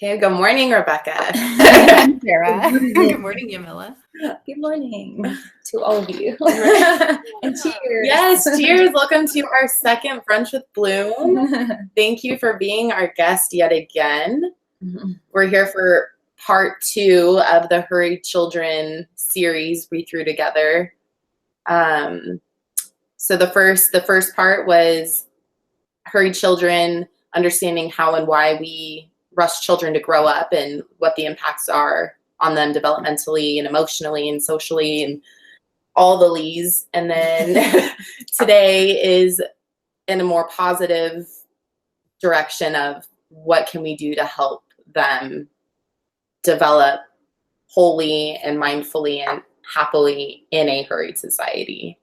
Okay, good morning, Rebekah. Sarah. Good morning, Yamila. Good morning to all of you. And cheers. Yes, cheers. Welcome to our second Brunch with Bloom. Thank you for being our guest yet again. We're here for part 2 of the Hurried Children series we threw together. So the first part was Hurried Children, understanding how and why we rush children to grow up and what the impacts are on them developmentally and emotionally and socially and all the lees. And then today is in a more positive direction of what can we do to help them develop wholly and mindfully and happily in a hurried society.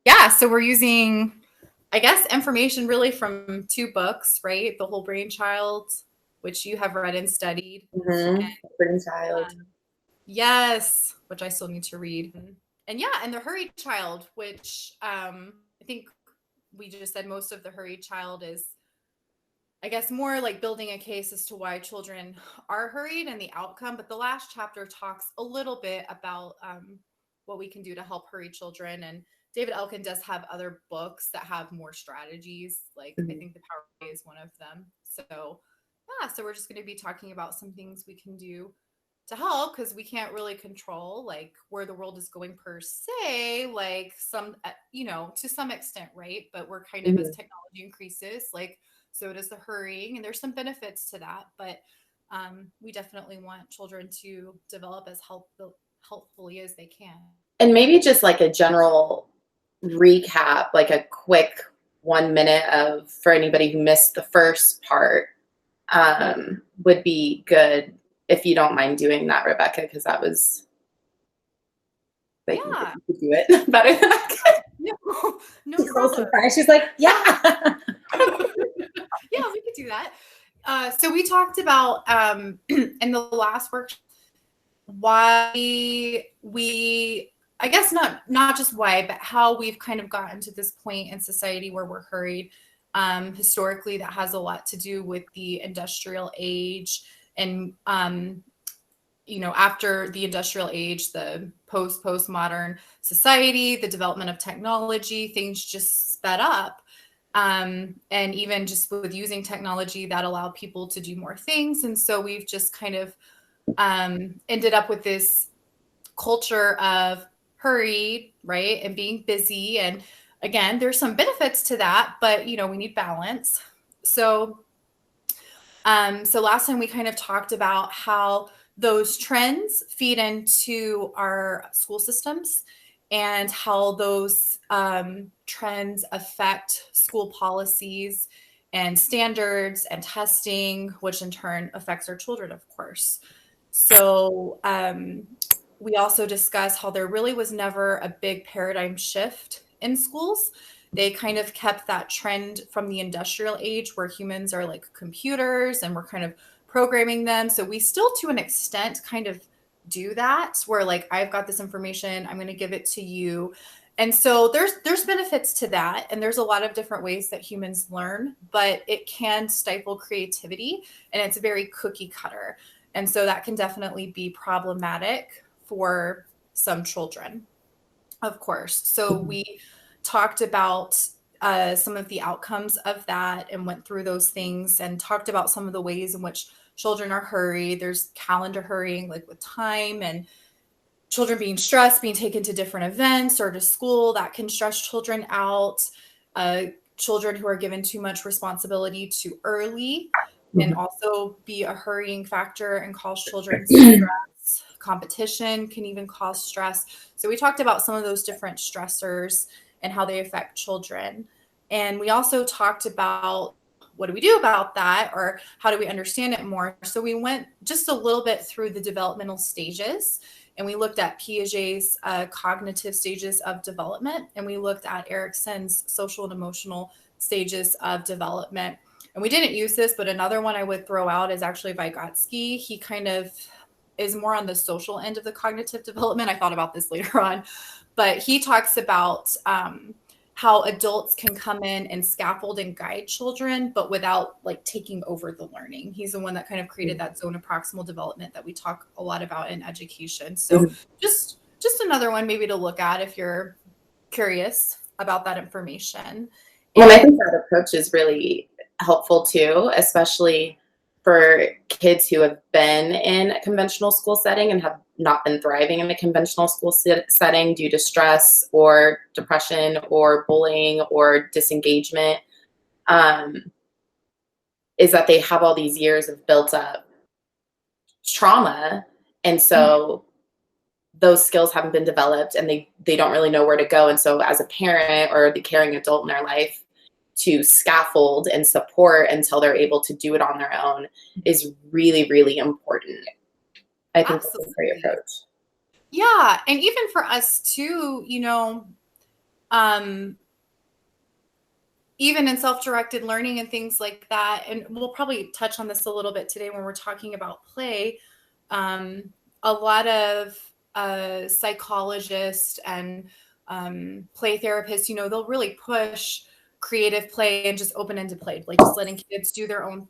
Yeah, so we're using, I guess, information really from 2 books, right? The Whole Brain Child, which you have read and studied. Brain Child. Yes, which I still need to read. And the Hurried Child, which I think we just said most of the Hurried Child is, I guess, more like building a case as to why children are hurried and the outcome. But the last chapter talks a little bit about what we can do to help hurried children. And David Elkin does have other books that have more strategies. Like I think The Power Way is one of them. So so we're just going to be talking about some things we can do to help, because we can't really control like where the world is going per se, like some, to some extent, right? But we're kind of, as technology increases, like so does the hurrying, and there's some benefits to that. But we definitely want children to develop as helpfully as they can. And maybe just like a general recap, like a quick 1 minute of, for anybody who missed the first part, would be good if you don't mind doing that, Rebekah, because that was, like, you could do it better than I could. No She's problem. so surprised. She's like, yeah. Yeah, we could do that. So we talked about in the last workshop why we, I guess not just why, but how we've kind of gotten to this point in society where we're hurried. Historically, that has a lot to do with the industrial age, and after the industrial age, the postmodern society, the development of technology, things just sped up. And even just with using technology, that allowed people to do more things. And so we've just kind of ended up with this culture of hurried, right? And being busy. And again, there's some benefits to that, but we need balance. So last time we kind of talked about how those trends feed into our school systems and how those trends affect school policies and standards and testing, which in turn affects our children, of course. So we also discussed how there really was never a big paradigm shift in schools. They kind of kept that trend from the industrial age where humans are like computers and we're kind of programming them. So we still, to an extent, kind of do that, where like, I've got this information, I'm going to give it to you. And so there's benefits to that. And there's a lot of different ways that humans learn, but it can stifle creativity, and it's very cookie cutter. And so that can definitely be problematic for some children, of course. So we talked about some of the outcomes of that and went through those things and talked about some of the ways in which children are hurried. There's calendar hurrying, like with time, and children being stressed, being taken to different events or to school, that can stress children out. Children who are given too much responsibility too early can also be a hurrying factor and cause children stress. Competition can even cause stress. So we talked about some of those different stressors and how they affect children. And we also talked about what do we do about that, or how do we understand it more? So we went just a little bit through the developmental stages, and we looked at Piaget's cognitive stages of development, and we looked at Erikson's social and emotional stages of development. And we didn't use this, but another one I would throw out is actually Vygotsky. He kind of is more on the social end of the cognitive development. I thought about this later on, but he talks about how adults can come in and scaffold and guide children, but without like taking over the learning. He's the one that kind of created that zone of proximal development that we talk a lot about in education. So just another one maybe to look at if you're curious about that information. Well, I think that approach is really helpful too, especially for kids who have been in a conventional school setting and have not been thriving in a conventional school setting due to stress or depression or bullying or disengagement, is that they have all these years of built up trauma. And so those skills haven't been developed and they don't really know where to go. And so as a parent or the caring adult in their life, to scaffold and support until they're able to do it on their own is really, really important. I think that's a great approach. Yeah. And even for us too, you know, even in self-directed learning and things like that, and we'll probably touch on this a little bit today when we're talking about play, a lot of psychologists and play therapists, you know, they'll really push creative play and just open-ended play, like just letting kids do their own.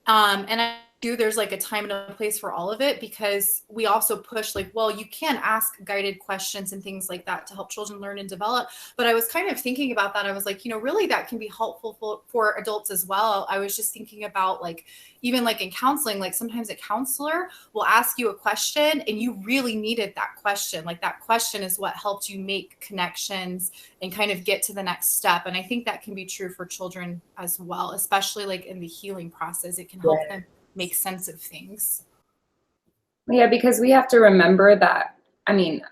And I do, there's like a time and a place for all of it, because we also push like, well, you can ask guided questions and things like that to help children learn and develop. But I was kind of thinking about that. I was like, you know, really that can be helpful for adults as well. I was just thinking about like, even like in counseling, like sometimes a counselor will ask you a question and you really needed that question. Like that question is what helped you make connections and kind of get to the next step. And I think that can be true for children as well, especially like in the healing process. It can help them make sense of things. Yeah, because we have to remember that, I mean,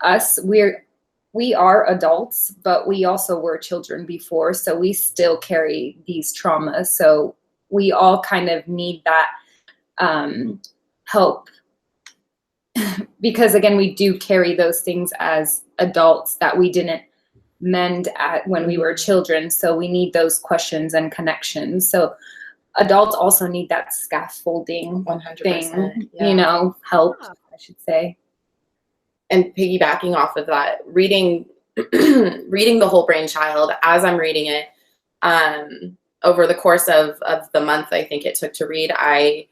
we are adults, but we also were children before, so we still carry these traumas. So we all kind of need that help, because again, we do carry those things as adults that we didn't mend at when we were children. So we need those questions and connections. So adults also need that scaffolding 100%, thing, you know, help, I should say. And piggybacking off of that, reading The Whole Brain Child, as I'm reading it, over the course of the month I think it took to read, I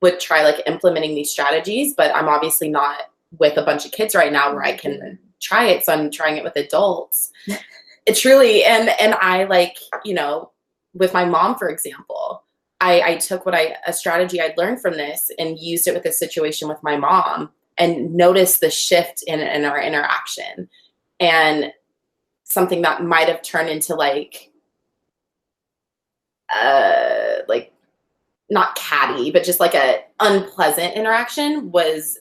would try like implementing these strategies, but I'm obviously not with a bunch of kids right now where I can try it. So I'm trying it with adults. It's really, and I like, you know, with my mom, for example, I took a strategy I'd learned from this and used it with a situation with my mom and noticed the shift in our interaction, and something that might have turned into like not catty, but just like a unpleasant interaction was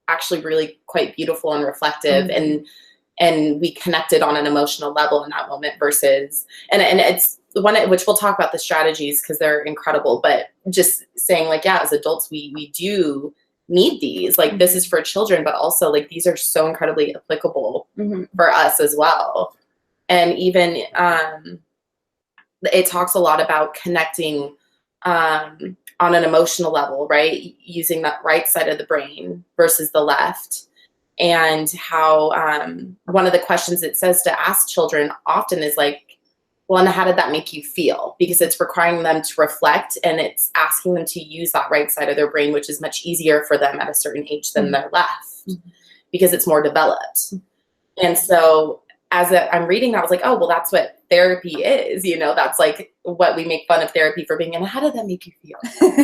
actually really quite beautiful and reflective. And we connected on an emotional level in that moment versus, and it's the one which we'll talk about the strategies because they're incredible, but just saying like, yeah, as adults, we do need these, like this is for children, but also like these are so incredibly applicable for us as well. And even it talks a lot about connecting on an emotional level, right? Using that right side of the brain versus the left. And how one of the questions it says to ask children often is like, well, and how did that make you feel? Because it's requiring them to reflect, and it's asking them to use that right side of their brain, which is much easier for them at a certain age than their left, because it's more developed. And so as I'm reading that, I was like, oh, well, that's what therapy is. You know, that's like what we make fun of therapy for being. And how did that make you feel?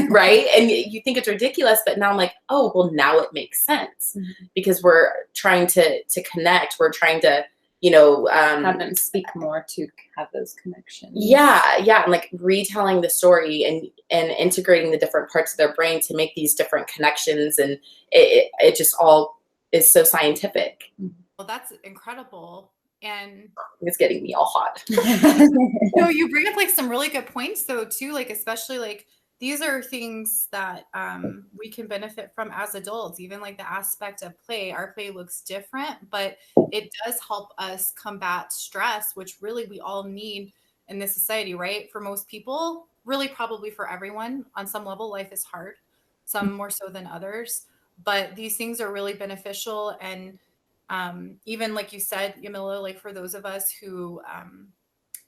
Right? And you think it's ridiculous, but now I'm like, oh, well, now it makes sense because we're trying to connect. We're trying to, you know, have them speak more to have those connections. Yeah. And like retelling the story and integrating the different parts of their brain to make these different connections. And it just all is so scientific. Well, that's incredible. And it's getting me all hot. No, you bring up like some really good points though too, like especially like these are things that we can benefit from as adults. Even like the aspect of play, our play looks different, but it does help us combat stress, which really we all need in this society, right? For most people, really probably for everyone on some level, life is hard, some more so than others, but these things are really beneficial. And even like you said, Yamila, like for those of us who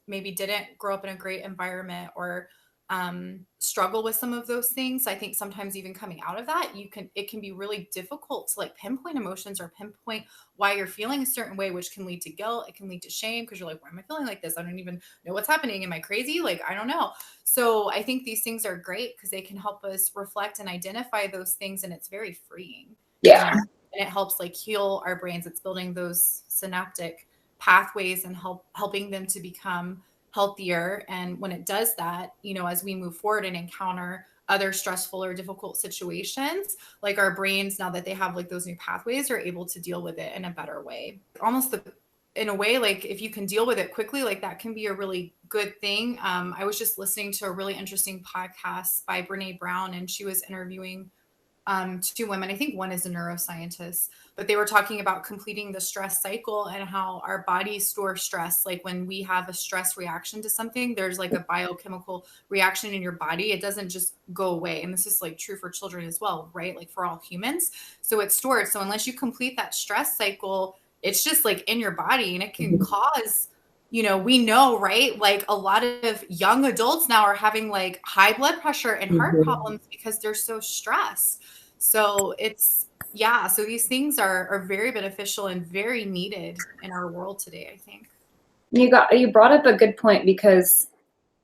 maybe didn't grow up in a great environment or struggle with some of those things, I think sometimes even coming out of that, it can be really difficult to like pinpoint emotions or pinpoint why you're feeling a certain way, which can lead to guilt. It can lead to shame because you're like, why am I feeling like this? I don't even know what's happening. Am I crazy? Like, I don't know. So I think these things are great because they can help us reflect and identify those things, and it's very freeing. Yeah. And it helps like heal our brains. It's building those synaptic pathways and helping them to become healthier. And when it does that, as we move forward and encounter other stressful or difficult situations, like our brains, now that they have like those new pathways, are able to deal with it in a better way. Almost in a way, like if you can deal with it quickly, like that can be a really good thing. I was just listening to a really interesting podcast by Brene Brown, and she was interviewing two women. I think one is a neuroscientist, but they were talking about completing the stress cycle and how our bodies store stress. Like when we have a stress reaction to something, there's like a biochemical reaction in your body. It doesn't just go away. And this is like true for children as well, right? Like for all humans. So it's stored. So unless you complete that stress cycle, it's just like in your body, and it can cause, we know, right? Like a lot of young adults now are having like high blood pressure and heart problems because they're so stressed. So so these things are very beneficial and very needed in our world today, I think. You brought up a good point, because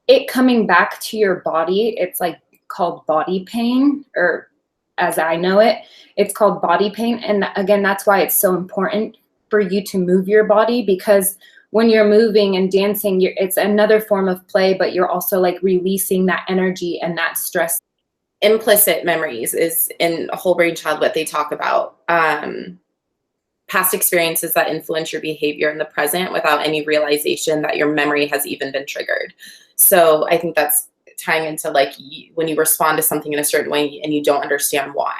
it coming back to your body, it's like called body pain, or as I know it, it's called body pain. And again, that's why it's so important for you to move your body, because when you're moving and dancing, it's another form of play, but you're also like releasing that energy and that stress. Implicit memories is in Hurried Child what they talk about. Past experiences that influence your behavior in the present without any realization that your memory has even been triggered. So I think that's tying into like when you respond to something in a certain way and you don't understand why.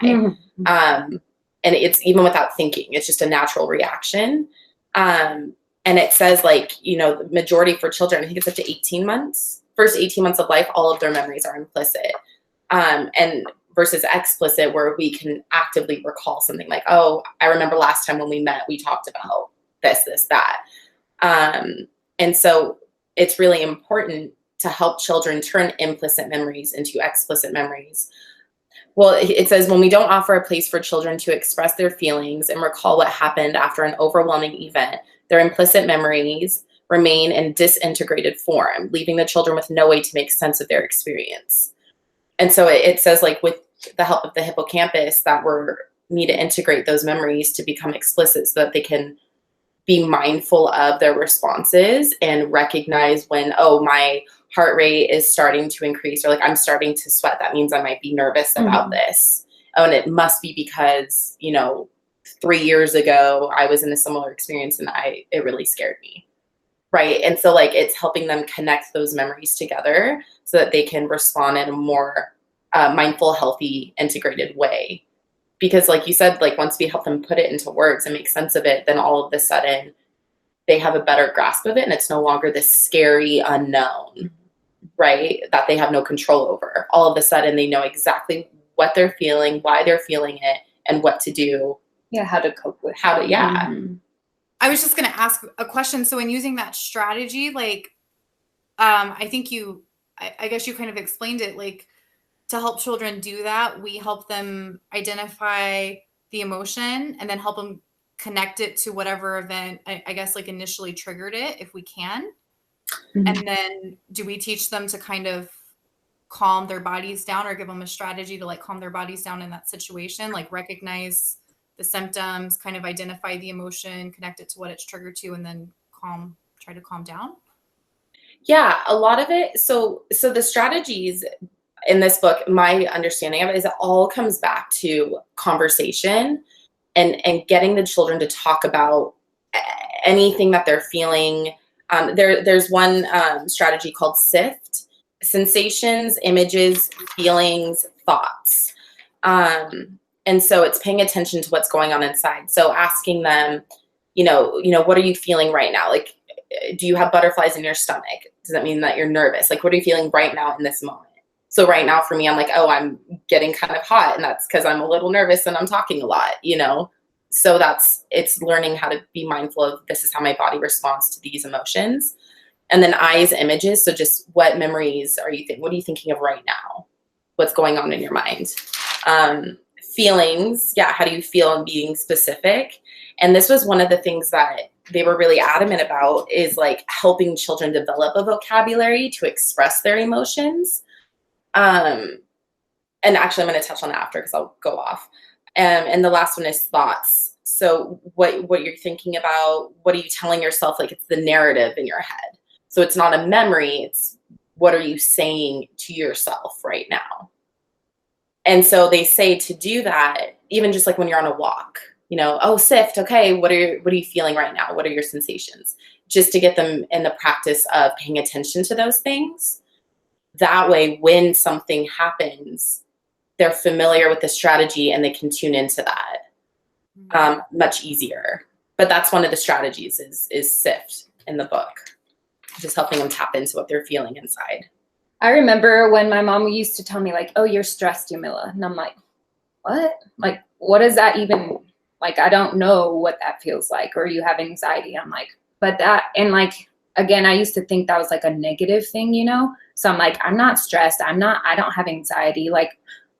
And it's even without thinking, it's just a natural reaction. And it says like, the majority for children, I think it's up to 18 months, first 18 months of life, all of their memories are implicit. And versus explicit, where we can actively recall something like, oh, I remember last time when we met, we talked about this, that. And so it's really important to help children turn implicit memories into explicit memories. Well, it says when we don't offer a place for children to express their feelings and recall what happened after an overwhelming event, their implicit memories remain in disintegrated form, leaving the children with no way to make sense of their experience. And so it says, like, with the help of the hippocampus, that we need to integrate those memories to become explicit so that they can be mindful of their responses and recognize when, oh, my heart rate is starting to increase, or like I'm starting to sweat. That means I might be nervous about this. Oh, and it must be because, 3 years ago I was in a similar experience and it really scared me. Right. And so like it's helping them connect those memories together so that they can respond in a more mindful, healthy, integrated way. Because like you said, like once we help them put it into words and make sense of it, then all of a sudden they have a better grasp of it. And it's no longer this scary unknown, right, that they have no control over. All of a sudden they know exactly what they're feeling, why they're feeling it, and what to do. Yeah, how to cope with it. I was just going to ask a question. So in using that strategy, like, I think I guess you kind of explained it, like to help children do that, we help them identify the emotion and then help them connect it to whatever event, I guess, like initially triggered it, if we can. And then do we teach them to kind of calm their bodies down, or give them a strategy to like calm their bodies down in that situation, like recognize the symptoms, kind of identify the emotion, connect it to what it's triggered to, and then try to calm down? Yeah, a lot of it. So the strategies in this book, my understanding of it is it all comes back to conversation and getting the children to talk about anything that they're feeling. There's one strategy called SIFT: sensations, images, feelings, thoughts. And so it's paying attention to what's going on inside. So asking them, what are you feeling right now? Like, do you have butterflies in your stomach? Does that mean that you're nervous? Like, what are you feeling right now in this moment? So right now for me, I'm like, oh, I'm getting kind of hot. And that's because I'm a little nervous and I'm talking a lot, So it's learning how to be mindful of, this is how my body responds to these emotions. And then I is images. So just what memories are you what are you thinking of right now? What's going on in your mind? Feelings. Yeah. How do you feel, and being specific? And this was one of the things that they were really adamant about, is like helping children develop a vocabulary to express their emotions. And actually I'm going to touch on that after, because I'll go off. And the last one is thoughts. So what you're thinking about, what are you telling yourself? Like, it's the narrative in your head. So it's not a memory. It's what are you saying to yourself right now? And so they say to do that, even just like when you're on a walk, you know, oh, sift. Okay. What are you feeling right now? What are your sensations? Just to get them in the practice of paying attention to those things. That way, when something happens, they're familiar with the strategy and they can tune into that much easier. But that's one of the strategies is SIFT in the book, just helping them tap into what they're feeling inside. I remember when my mom used to tell me, like, oh, you're stressed, Yamila. And I'm like, what? Like, what does that even, like, I don't know what that feels like. Or you have anxiety. I'm like, but that, and like, again, I used to think that was like a negative thing, you know? So I'm like, I'm not stressed. I don't have anxiety. Like,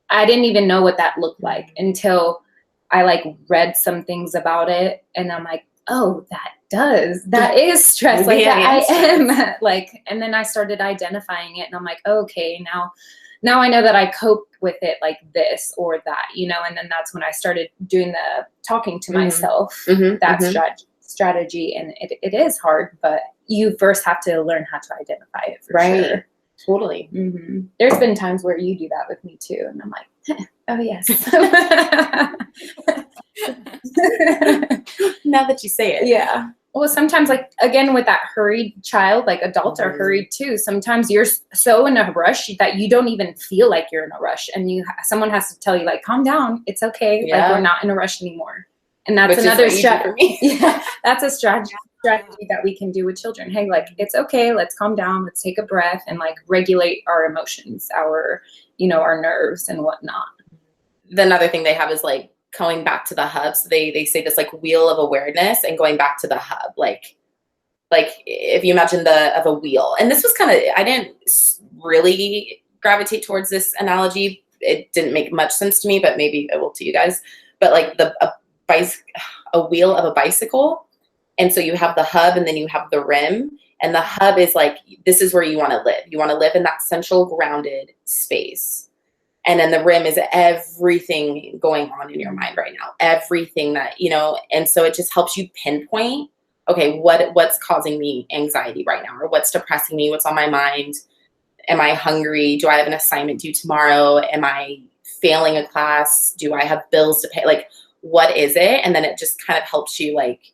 I didn't even know what that looked like until I like read some things about it. And I'm like, oh, that is stress. Like, I am like, and then I started identifying it and I'm like, okay, now I know that I cope with it like this or that, you know? And then that's when I started doing the talking to myself, that strategy. And it is hard, but you first have to learn how to identify it for sure. Totally. There's been times where you do that with me too. And I'm like, oh yes. Now that you say it. Yeah. Well, sometimes, like, again, with that hurried child, like adults are hurried too. Sometimes you're so in a rush that you don't even feel like you're in a rush. And someone has to tell you, like, calm down. It's okay. Yeah. Like, we're not in a rush anymore. And that's another strategy. Yeah, that's a strategy that we can do with children. Hey, like, it's okay. Let's calm down. Let's take a breath and like regulate our emotions, our nerves and whatnot. Another thing they have is like going back to the hub. So they say this like wheel of awareness and going back to the hub. Like if you imagine of a wheel, and this was kind of, I didn't really gravitate towards this analogy. It didn't make much sense to me, but maybe it will to you guys. But like a wheel of a bicycle. And so you have the hub and then you have the rim, and the hub is like, this is where you want to live. You want to live in that central grounded space. And then the rim is everything going on in your mind right now, everything that, and so it just helps you pinpoint, okay, what's causing me anxiety right now, or what's depressing me, what's on my mind. Am I hungry? Do I have an assignment due tomorrow? Am I failing a class? Do I have bills to pay? Like, what is it? And then it just kind of helps you like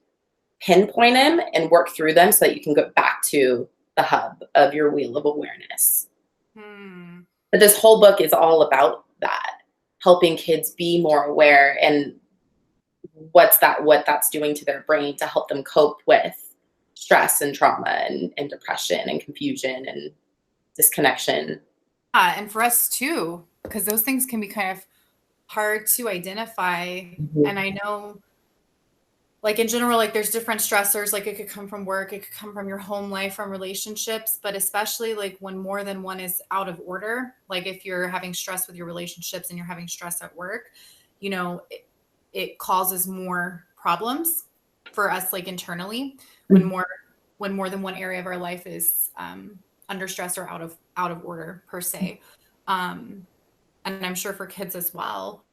pinpoint them and work through them so that you can go back to the hub of your wheel of awareness. But this whole book is all about that, helping kids be more aware and what that's doing to their brain to help them cope with stress and trauma and depression and confusion and disconnection. And for us too, because those things can be kind of hard to identify. And I know, like, in general, like, there's different stressors. Like, it could come from work, it could come from your home life, from relationships, but especially like when more than one is out of order. Like if you're having stress with your relationships and you're having stress at work, it causes more problems for us, like internally, when more than one area of our life is under stress or out of order per se. And I'm sure for kids as well.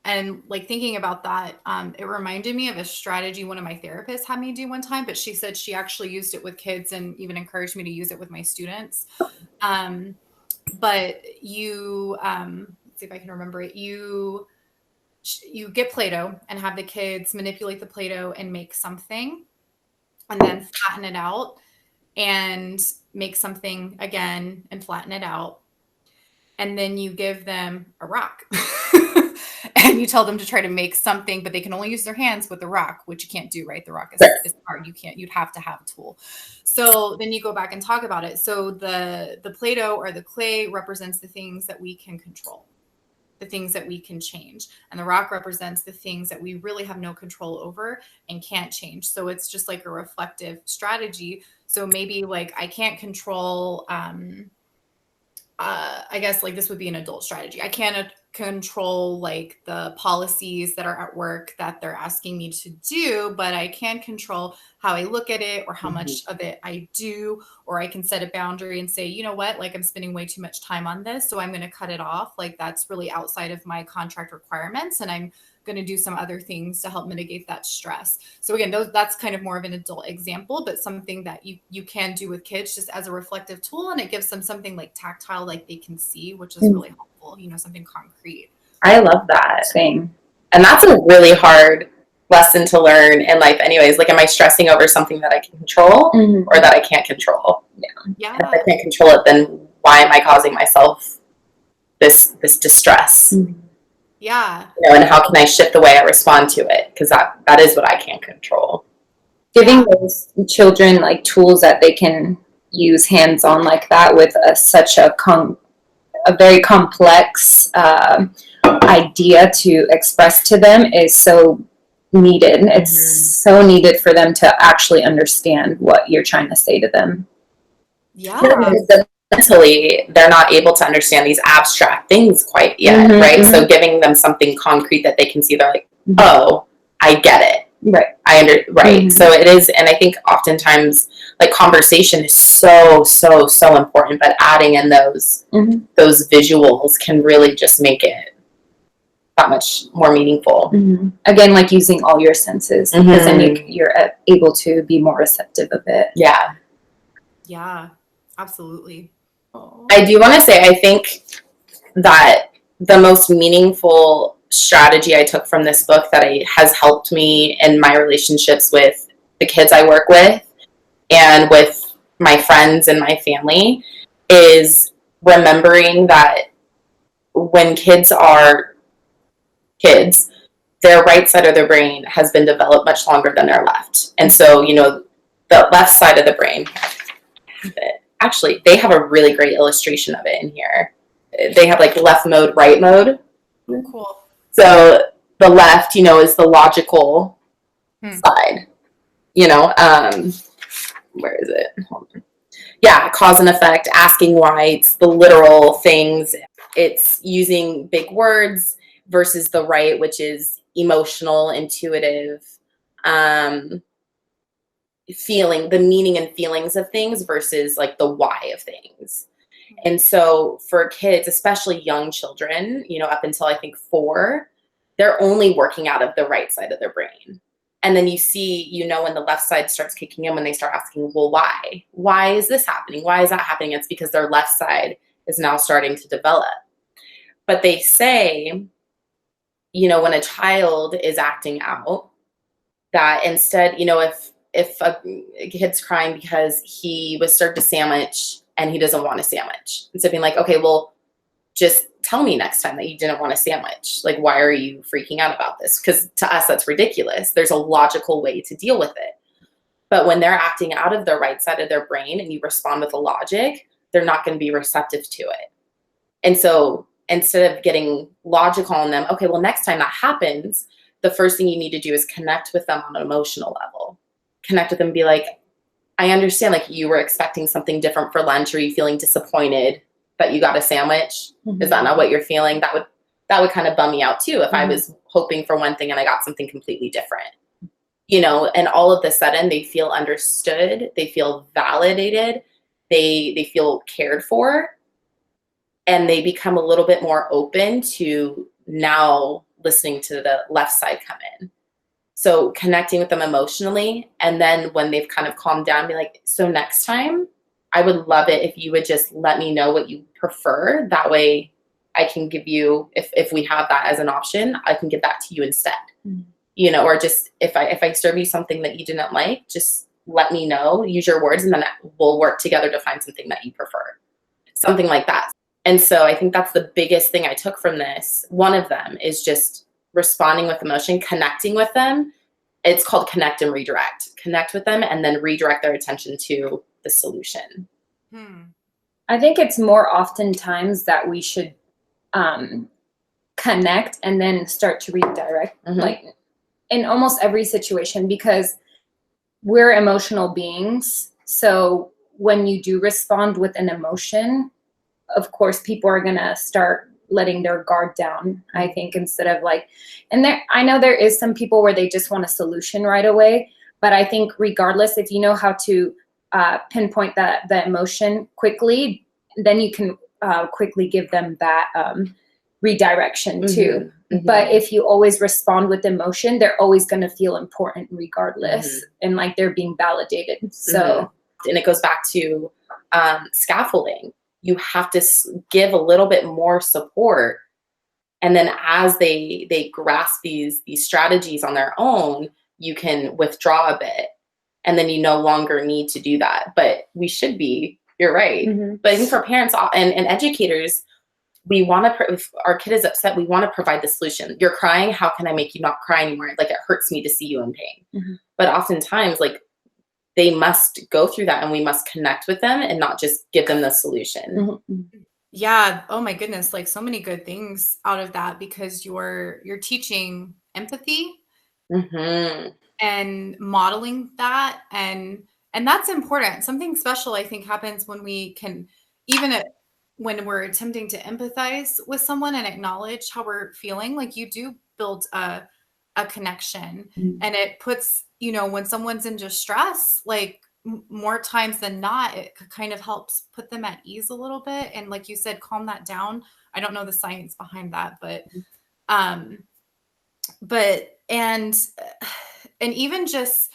And like thinking about that, it reminded me of a strategy one of my therapists had me do one time, but she said she actually used it with kids and even encouraged me to use it with my students. But you, let's see if I can remember it. You get Play-Doh and have the kids manipulate the Play-Doh and make something, and then flatten it out and make something again and flatten it out. And then you give them a rock. And you tell them to try to make something, but they can only use their hands with the rock, which you can't do, right? The rock is hard. You'd have to have a tool. So then you go back and talk about it. So the Play-Doh or the clay represents the things that we can control. the things that we can change. And the rock represents the things that we really have no control over and can't change. So it's just like a reflective strategy. So maybe like I can't control, I guess like this would be an adult strategy. I can't control like the policies that are at work that they're asking me to do, but I can control how I look at it or how much of it I do, or I can set a boundary and say, you know what, like I'm spending way too much time on this, so I'm going to cut it off. Like that's really outside of my contract requirements, and I'm going to do some other things to help mitigate that stress. So again, that's kind of more of an adult example, but something that you can do with kids just as a reflective tool, and it gives them something like tactile, like they can see, which is really helpful, you know, something concrete. I love that. Same. And that's a really hard lesson to learn in life anyways. Like, am I stressing over something that I can control or that I can't control? Yeah. And if I can't control it, then why am I causing myself this distress? Yeah. You know, and how can I shift the way I respond to it? Because that is what I can't control. Giving those children like tools that they can use hands-on like that with such a very complex idea to express to them is so needed. It's so needed for them to actually understand what you're trying to say to them. Yeah. Mentally, they're not able to understand these abstract things quite yet, right? So giving them something concrete that they can see, they're like, oh, I get it. Right. So it is, and I think oftentimes like conversation is so important, but adding in those visuals can really just make it that much more meaningful. Again, like using all your senses, because then you're able to be more receptive of it. Yeah, absolutely. I do want to say, I think that the most meaningful strategy I took from this book that has helped me in my relationships with the kids I work with and with my friends and my family is remembering that when kids are kids, their right side of their brain has been developed much longer than their left. And so, you know, the left side of the brain, actually, they have a really great illustration of it in here. They have like left mode, right mode. Cool. So the left, you know, is the logical side, you know, where is it? Hold on. Yeah, cause and effect, asking why, it's the literal things. It's using big words versus the right, which is emotional, intuitive, feeling, the meaning and feelings of things versus like the why of things. And so for kids, especially young children, you know, up until I think 4, they're only working out of the right side of their brain. And then you see, you know, when the left side starts kicking in, when they start asking, well, why? Why is this happening? Why is that happening? It's because their left side is now starting to develop. But they say, you know, when a child is acting out, that instead, you know, if a kid's crying because he was served a sandwich and he doesn't want a sandwich, instead of being like, okay, well, just tell me next time that you didn't want a sandwich. Like, why are you freaking out about this? Because to us, that's ridiculous. There's a logical way to deal with it. But when they're acting out of the right side of their brain and you respond with a logic, they're not going to be receptive to it. And so instead of getting logical on them, okay, well, next time that happens, the first thing you need to do is connect with them on an emotional level. Connect with them and be like, I understand, like, you were expecting something different for lunch, or you feeling disappointed that you got a sandwich. Is that not what you're feeling? That would kind of bum me out too if I was hoping for one thing and I got something completely different. You know, and all of a sudden they feel understood, they feel validated, they feel cared for, and they become a little bit more open to now listening to the left side come in. So connecting with them emotionally, and then when they've kind of calmed down, be like, so next time, I would love it if you would just let me know what you prefer. That way I can give you, if we have that as an option, I can give that to you instead. You know, or just if I serve you something that you didn't like, just let me know, use your words, and then we'll work together to find something that you prefer. Something like that. And so I think that's the biggest thing I took from this. One of them is just responding with emotion, connecting with them. It's called connect and redirect. Connect with them and then redirect their attention to the solution. I think it's more oftentimes that we should connect and then start to redirect, like in almost every situation, because we're emotional beings. So when you do respond with an emotion, of course, people are going to start letting their guard down, I think, instead of like, and there, I know there is some people where they just want a solution right away, but I think regardless, if you know how to pinpoint the emotion quickly, then you can quickly give them that redirection too. But if you always respond with emotion, they're always going to feel important regardless, and like they're being validated. So, and it goes back to scaffolding. You have to give a little bit more support, and then as they grasp these strategies on their own, you can withdraw a bit, and then you no longer need to do that. But we should be. You're right. But I think for parents and educators, we want to, if our kid is upset, we want to provide the solution. You're crying. How can I make you not cry anymore? Like, it hurts me to see you in pain. But oftentimes, like, they must go through that, and we must connect with them and not just give them the solution. Yeah. Oh my goodness. Like, so many good things out of that, because you're teaching empathy and modeling that. And that's important. Something special, I think, happens when we can, even when we're attempting to empathize with someone and acknowledge how we're feeling, like, you do build a connection, and it puts, when someone's in distress, like, more times than not, it kind of helps put them at ease a little bit. And like you said, calm that down. I don't know the science behind that, and even just,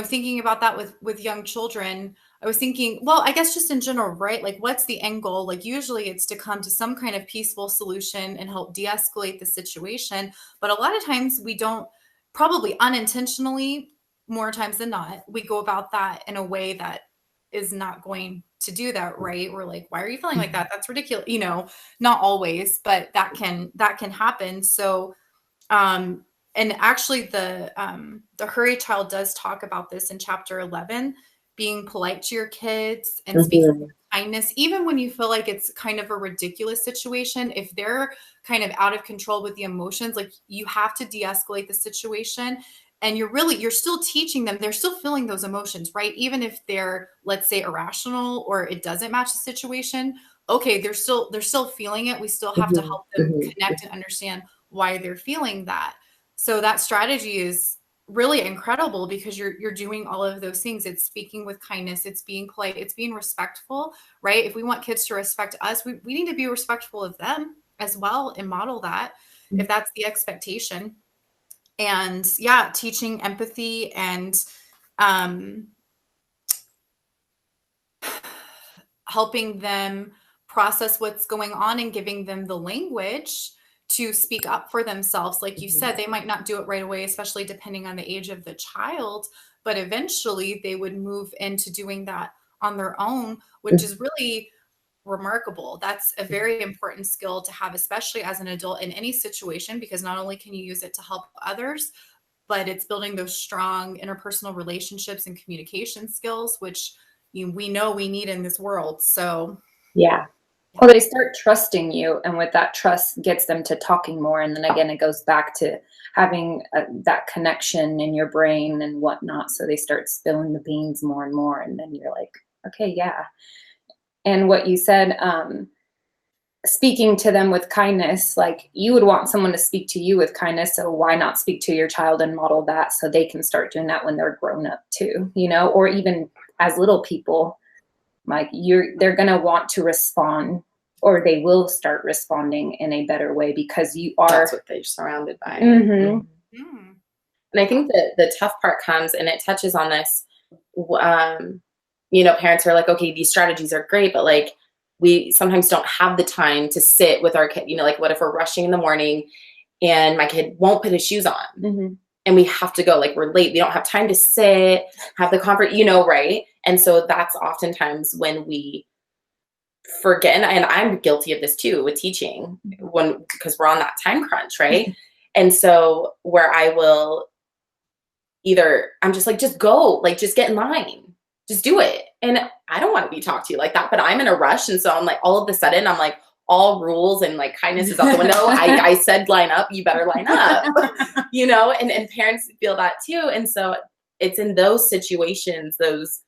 thinking about that with young children, I was thinking, well, I guess just in general, right? Like, what's the end goal? Like, usually it's to come to some kind of peaceful solution and help de-escalate the situation. But a lot of times we don't, probably unintentionally, more times than not, we go about that in a way that is not going to do that, right? We're like, why are you feeling like that? That's ridiculous. Not always, but that can happen. So, and actually the Hurried Child does talk about this in chapter 11, being polite to your kids and speaking with kindness, even when you feel like it's kind of a ridiculous situation. If they're kind of out of control with the emotions, like, you have to de-escalate the situation. And you're still teaching them, they're still feeling those emotions, right? Even if they're, let's say, irrational, or it doesn't match the situation. Okay, they're still feeling it. We still have to help them connect and understand why they're feeling that. So that strategy is really incredible, because you're doing all of those things. It's speaking with kindness, it's being polite, it's being respectful, right? If we want kids to respect us, we need to be respectful of them as well, and model that if that's the expectation. And yeah, teaching empathy and helping them process what's going on, and giving them the language to speak up for themselves. Like you said, they might not do it right away, especially depending on the age of the child, but eventually they would move into doing that on their own, which is really remarkable. That's a very important skill to have, especially as an adult in any situation, because not only can you use it to help others, but it's building those strong interpersonal relationships and communication skills, which we know we need in this world. So yeah. Well, they start trusting you, and with that trust gets them to talking more. And then again, it goes back to having that connection in your brain and whatnot. So they start spilling the beans more and more. And then you're like, okay, yeah. And what you said, speaking to them with kindness, like, you would want someone to speak to you with kindness. So why not speak to your child and model that, so they can start doing that when they're grown up too, or even as little people. Like, they're going to want to respond, or they will start responding in a better way, because you are. That's what they're surrounded by. And I think that the tough part comes, and it touches on this, parents are like, okay, these strategies are great, but like, we sometimes don't have the time to sit with our kid. Like, what if we're rushing in the morning and my kid won't put his shoes on? And we have to go, like, we're late. We don't have time to sit, have the comfort, right? And so that's oftentimes when we forget, and I'm guilty of this too with teaching, because we're on that time crunch, right? And so where I will I'm just like, just go, like, just get in line, just do it. And I don't want to be talked to like that, but I'm in a rush. And so I'm like, all of a sudden I'm like, all rules and like kindness is out the window. I said line up, you better line up, you know, and parents feel that too. And so it's in those situations, those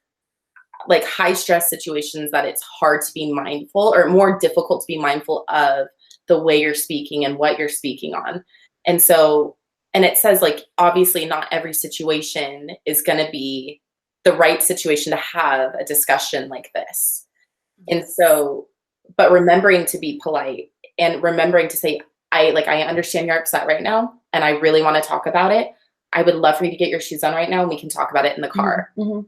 like high stress situations, that it's hard to be mindful, or more difficult to be mindful of the way you're speaking and what you're speaking on. And so, and it says like, obviously not every situation is going to be the right situation to have a discussion like this. And so, but remembering to be polite and remembering to say, I understand you're upset right now and I really want to talk about it. I would love for you to get your shoes on right now and we can talk about it in the car. Mm-hmm.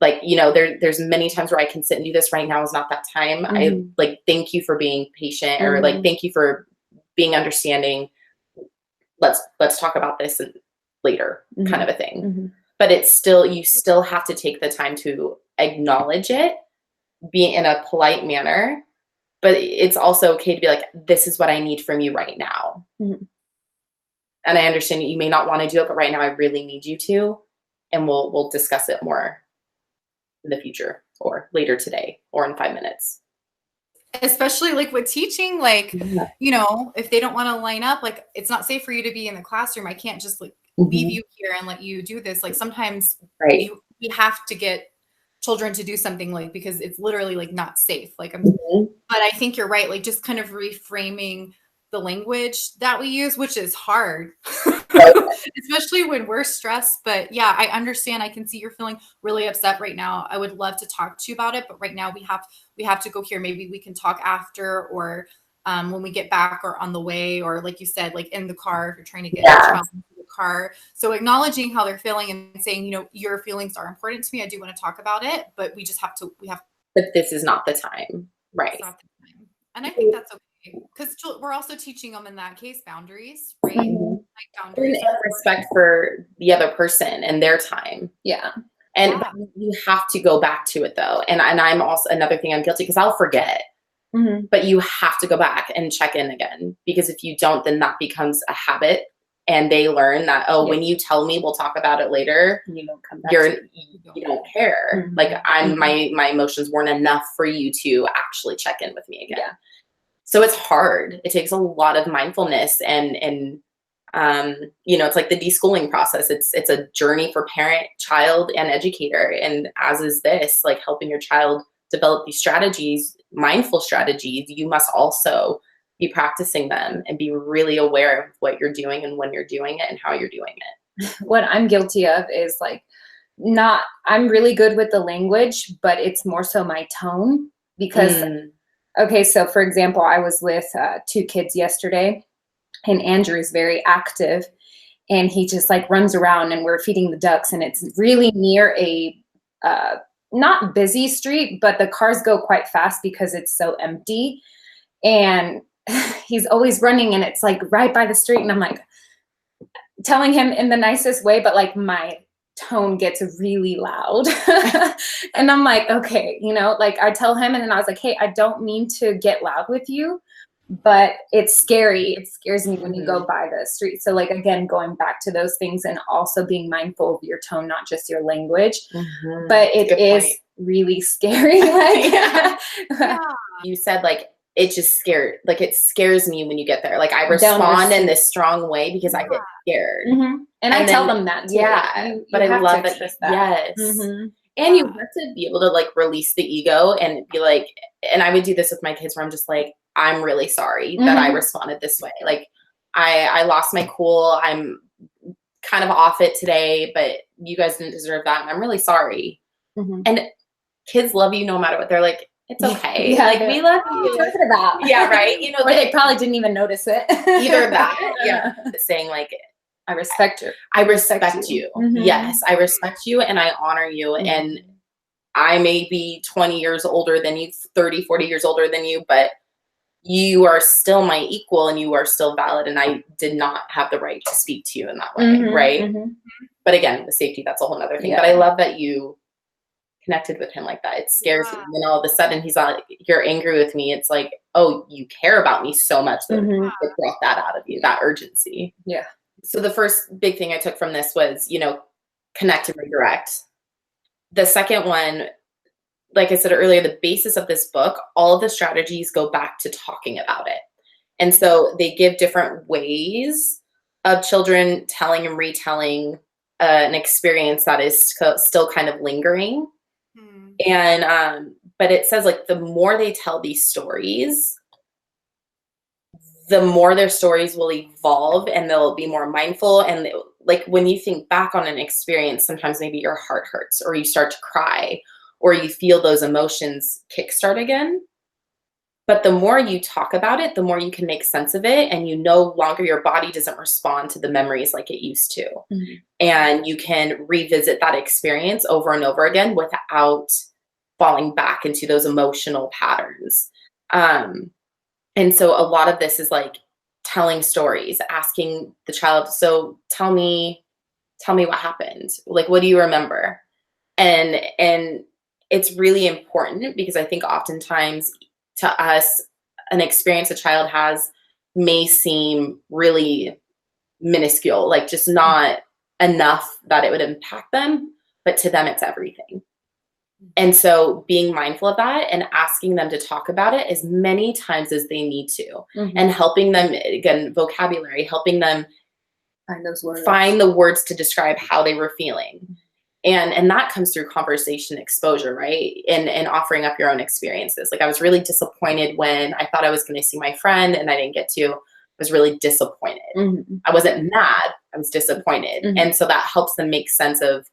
Like, you know, there's many times where I can sit and do this. Right now is not that time. Mm-hmm. I like, thank you for being patient, or like, thank you for being understanding. Let's talk about this later, kind of a thing. Mm-hmm. But it's still, you still have to take the time to acknowledge it, be in a polite manner, but it's also okay to be like, this is what I need from you right now. Mm-hmm. And I understand you may not want to do it, but right now I really need you to, and we'll discuss it more in the future or later today or in 5 minutes. Especially like with teaching, like, you know, if they don't want to line up, like it's not safe for you to be in the classroom. I can't just like leave you here and let you do this. Like sometimes we have to get children to do something like, because it's literally like not safe. Like, but I think you're right. Like just kind of reframing the language that we use, which is hard, especially when we're stressed. But yeah, I understand. I can see you're feeling really upset right now. I would love to talk to you about it, but right now we have to go here. Maybe we can talk after, or when we get back, or on the way, or like you said, like in the car, if you're trying to get a child into the car. So acknowledging how they're feeling and saying, you know, your feelings are important to me. I do want to talk about it, but but this is not the time. Right. Not the time. And I think that's okay. Because we're also teaching them in that case boundaries, right? Like boundaries and respect for the other person and their time. Yeah. And you have to go back to it though. And I'm also, another thing I'm guilty, because I'll forget. But you have to go back and check in again, because if you don't, then that becomes a habit, and they learn that, when you tell me we'll talk about it later, you don't come back. You don't care. Like my emotions weren't enough for you to actually check in with me again. Yeah. So it's hard. It takes a lot of mindfulness and you know, it's like the deschooling process. It's a journey for parent, child, and educator. And as is this, like helping your child develop these strategies, mindful strategies, you must also be practicing them and be really aware of what you're doing and when you're doing it and how you're doing it. What I'm guilty of is like, I'm really good with the language, but it's more so my tone, because okay, so for example, I was with 2 kids yesterday, and Andrew is very active, and he just like runs around, and we're feeding the ducks, and it's really near a not busy street, but the cars go quite fast because it's so empty, and he's always running, and it's like right by the street, and I'm like telling him in the nicest way, but like my tone gets really loud. And I'm like, okay, you know, like I tell him, and then I was like, hey, I don't mean to get loud with you, but it's scary. It scares me when you go by the street. So like, again, going back to those things, and also being mindful of your tone, not just your language, but it is really scary. Like, you said like, it just it scares me when you get there. Like I respond in this strong way because I get scared. And I tell them that too. Yeah. But I love that. Yes. And you have to be able to like release the ego and be like, and I would do this with my kids where I'm just like, I'm really sorry that I responded this way. Like I lost my cool. I'm kind of off it today, but you guys didn't deserve that. And I'm really sorry. And kids love you no matter what. They're like, it's okay. Like we love you. Yeah, right. You know, or they probably didn't even notice it. Either that. Yeah. Saying like, I respect you. I respect you. Yes, I respect you and I honor you. And I may be 20 years older than you, 30, 40 years older than you, but you are still my equal and you are still valid. And I did not have the right to speak to you in that way. Right. But again, the safety, that's a whole nother thing. But I love that you connected with him like that. It scares me. And then all of a sudden he's like, you're angry with me. It's like, oh, you care about me so much that it brought that out of you, that urgency. Yeah. So the first big thing I took from this was, you know, connect and redirect. The second one, like I said earlier, the basis of this book, all of the strategies go back to talking about it. And so they give different ways of children telling and retelling an experience that is still kind of lingering. And but it says, like, the more they tell these stories, the more their stories will evolve, and they'll be more mindful. And like, when you think back on an experience, sometimes maybe your heart hurts, or you start to cry, or you feel those emotions kickstart again. But the more you talk about it, the more you can make sense of it, and you no longer, your body doesn't respond to the memories like it used to. And you can revisit that experience over and over again without falling back into those emotional patterns. And so a lot of this is like telling stories, asking the child, so tell me what happened. Like, what do you remember? And it's really important, because I think oftentimes to us, an experience a child has may seem really minuscule, like just not enough that it would impact them, but to them it's everything. And so being mindful of that and asking them to talk about it as many times as they need to, and helping them, again, vocabulary, helping them find the words to describe how they were feeling. And that comes through conversation exposure, right? And offering up your own experiences. Like, I was really disappointed when I thought I was going to see my friend and I didn't get to. I was really disappointed. I wasn't mad. I was disappointed. And so that helps them make sense of,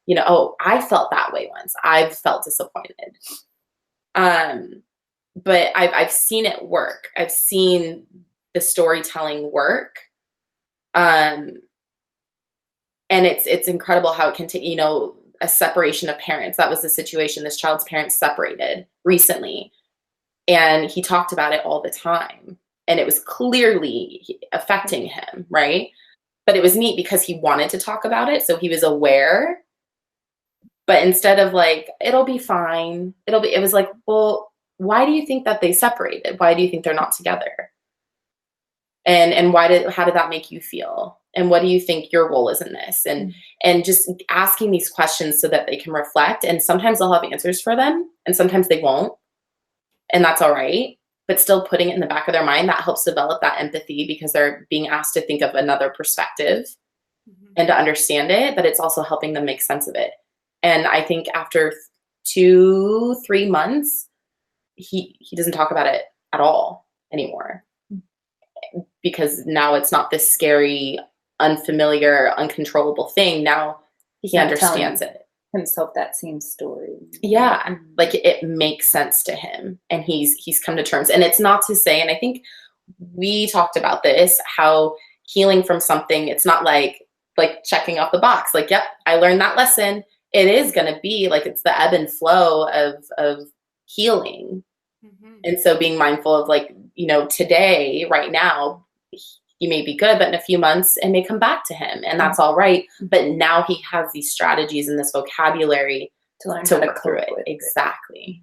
you know, oh, I felt that way once. I've felt disappointed. But I've seen it work. I've seen the storytelling work. And it's incredible how it can take, you know, a separation of parents. That was the situation. This child's parents separated recently, and he talked about it all the time, and it was clearly affecting him, right? But it was neat because he wanted to talk about it, so he was aware. But instead of like, it'll be fine, it was like, well, why do you think that they separated? Why do you think they're not together? And how did that make you feel? And what do you think your role is in this? And just asking these questions so that they can reflect. And sometimes they'll have answers for them, and sometimes they won't. And that's all right. But still putting it in the back of their mind, that helps develop that empathy, because they're being asked to think of another perspective and to understand it, but it's also helping them make sense of it. And I think after 2-3 months, he doesn't talk about it at all anymore, because now it's not this scary, unfamiliar, uncontrollable thing. Now he understands it himself, that same story. Yeah, like it makes sense to him, and he's come to terms. And it's not to say, and I think we talked about this, how healing from something, it's not like checking off the box, like, yep, I learned that lesson. It is going to be like, it's the ebb and flow of healing. And so being mindful of, like, you know, today, right now, he may be good, but in a few months it may come back to him, and that's all right. But now he has these strategies and this vocabulary to learn to how to work through cope it. with Exactly.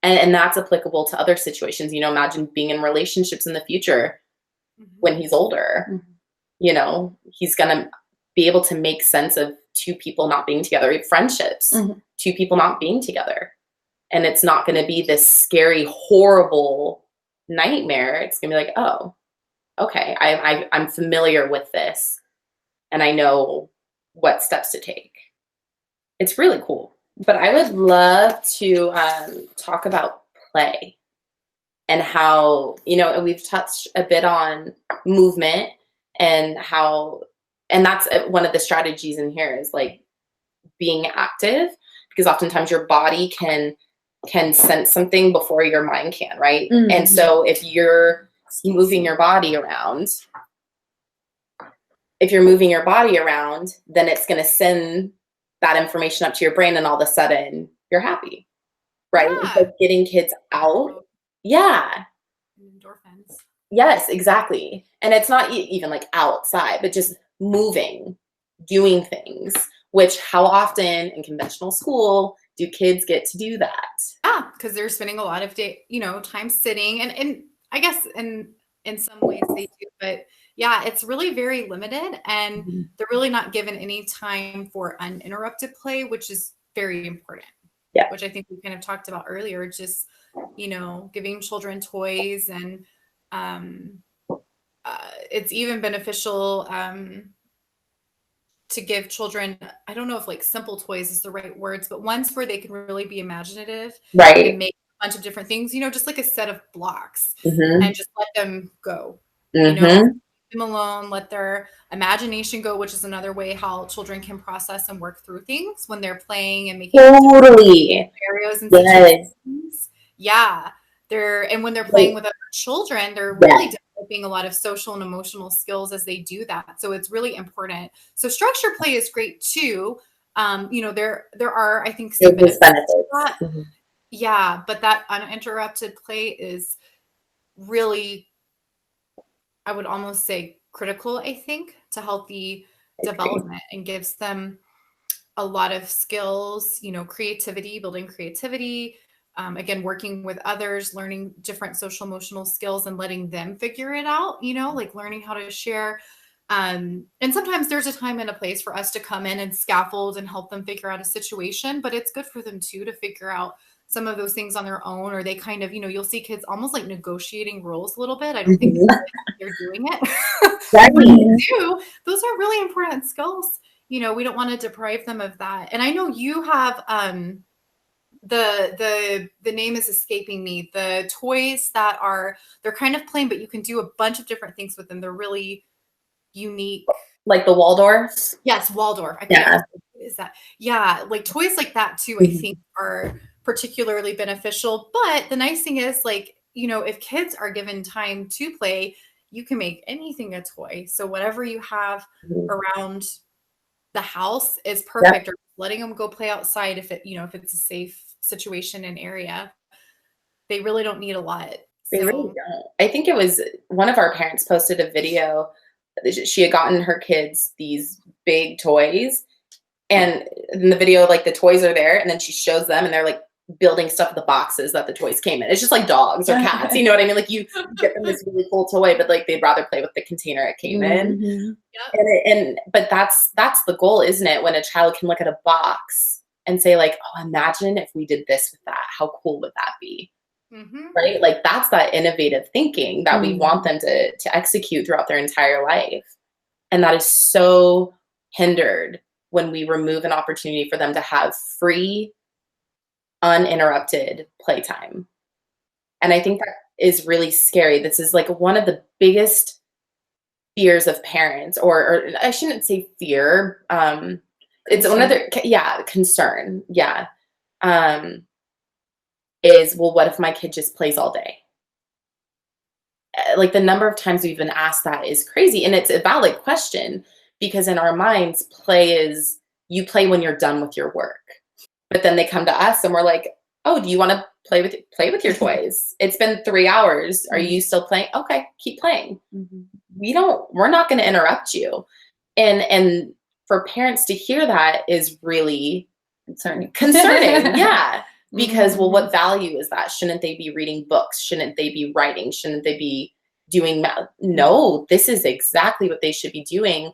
And that's applicable to other situations. You know, imagine being in relationships in the future when he's older. You know, he's going to be able to make sense of two people not being together, friendships, two people not being together. And it's not going to be this scary, horrible nightmare. It's going to be like, oh, okay, I'm familiar with this, and I know what steps to take. It's really cool. But I would love to talk about play, and how, you know, and we've touched a bit on movement, and how, and that's one of the strategies in here, is like being active, because oftentimes your body can sense something before your mind can, right? And so if you're moving your body around, then it's going to send that information up to your brain, and all of a sudden you're happy, right? Yeah. So getting kids out. Yeah. Endorphins. Yes, exactly. And it's not even like outside, but just moving, doing things, which how often in conventional school do kids get to do that? Yeah, because they're spending a lot of time sitting, and I guess in some ways they do, but yeah, it's really very limited, and they're really not given any time for uninterrupted play, which is very important. Yeah. which I think we kind of talked about earlier, just, giving children toys, and it's even beneficial to give children, I don't know if like simple toys is the right words, but ones where they can really be imaginative Right. and make a bunch of different things, just like a set of blocks, Mm-hmm. and just let them go, Mm-hmm. leave them alone, let their imagination go, which is another way how children can process and work through things when they're playing and making Totally. scenarios and Yes. situations. Yeah. And when they're playing with other children, they're really developing a lot of social and emotional skills as they do that. So it's really important. So structured play is great too. There are, I think, some benefits to that. Mm-hmm. Yeah, but that uninterrupted play is really, I would almost say, critical, I think, to healthy development, and gives them a lot of skills, creativity, building creativity, again, working with others, learning different social emotional skills and letting them figure it out, like learning how to share. And sometimes there's a time and a place for us to come in and scaffold and help them figure out a situation, but it's good for them too to figure out some of those things on their own, or they kind of, you'll see kids almost like negotiating rules a little bit. I don't think they're doing it. But they do. Those are really important skills. We don't want to deprive them of that. And I know you have the name is escaping me. The toys that they're kind of plain, but you can do a bunch of different things with them. They're really unique. Like the Waldorfs? Yes, Waldorf. Yeah. What is that? Yeah, like toys like that too, I think are particularly beneficial. But the nice thing is, like, if kids are given time to play, you can make anything a toy. So whatever you have around the house is perfect. Or letting them go play outside if it's a safe situation and area. They really don't need a lot. They really don't. I think it was one of our parents posted a video. She had gotten her kids these big toys, and in the video, like, the toys are there, and then she shows them, and they're like building stuff with the boxes that the toys came in. It's just like dogs or cats, you know what I mean? Like, you get them this really cool toy, but like they'd rather play with the container it came in. But that's the goal, isn't it? When a child can look at a box and say, like, oh, imagine if we did this with that. How cool would that be? Right? Like, that's that innovative thinking that we want them to execute throughout their entire life. And that is so hindered when we remove an opportunity for them to have free, uninterrupted playtime. And I think that is really scary. This is like one of the biggest fears of parents, or I shouldn't say fear. It's one of their, concern. Yeah. Is, well, what if my kid just plays all day? Like, the number of times we've been asked that is crazy. And it's a valid question, because in our minds, play is, you play when you're done with your work. But then they come to us and we're like, oh, do you want to play with your toys? It's been 3 hours. Are you still playing? Okay, keep playing. We're not going to interrupt you. And for parents to hear that is really concerning. Yeah. Because, well, what value is that? Shouldn't they be reading books? Shouldn't they be writing? Shouldn't they be doing math? No, this is exactly what they should be doing.